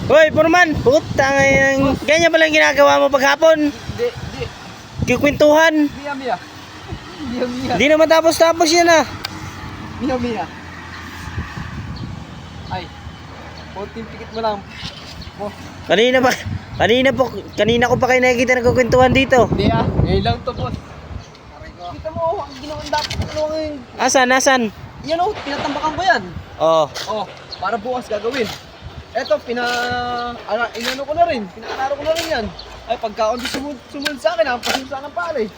Hoy, Purman, putang ina. Ganyan pala yung ginagawa mo paghapon. Di. Kikwentuhan. Mia. Hindi na matapos-tapos yan ah. Mia. Ay. Konting pikit mo lang. Oh. Kanina ko pa kayo nakikita nagkukwentuhan dito. Hindi ah. Ngayon lang to, boss. Kita mo, ang ginawa dapat yung... Asan? Yan oh, tinatambakan ko yan. Oh. Oh, para bukas gagawin. Eto, inano ko na rin. Pinaararo ko na rin yan. Ay, pagkaon di sumunod sa akin, ang pasimsa ng pare.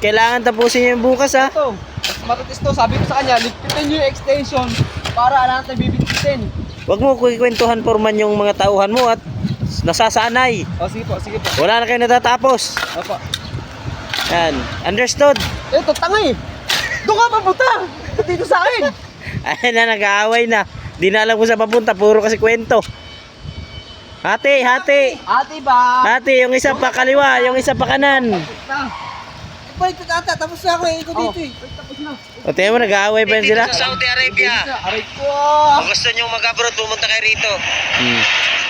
Kailangan tapusin niyo yung bukas ha. Ito, mas matatis to. Sabi ko sa kanya, ligpitin nyo yung extension para alam natin bibigtitin. Huwag mo kukwentuhan, Purman, yung mga tauhan mo at nasasanay. Oh, sige po. Wala na kayo natatapos. Opo. Yan. Understood? Eto, tanga eh. Doon ka papunta. Dito sa akin. Ay na, nag-aaway na. Di na alam kung saan papunta, puro kasi kwento. Hati. Ate ba? Hati, yung isa pa kaliwa, yung isa pa kanan. Balik ka tata, tapos na ako eh. Ikaw dito eh. Tapos na. O, tingnan mo, nag-aaway pa yun sila. Sa Saudi Arabia. Aray ko. Kung gusto nyo mag-abroad, pumunta kayo rito.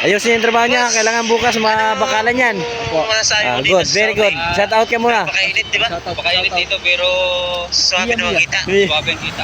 Ayusin yung trabaho niya, kailangan bukas mabakalan yan. Masasabi mo dito Good, sa very good. Saudi? Shout out ka muna. Napakainit, di ba? Napakainit dito, pero swabe naman kita. Yeah. Swabe ang kita.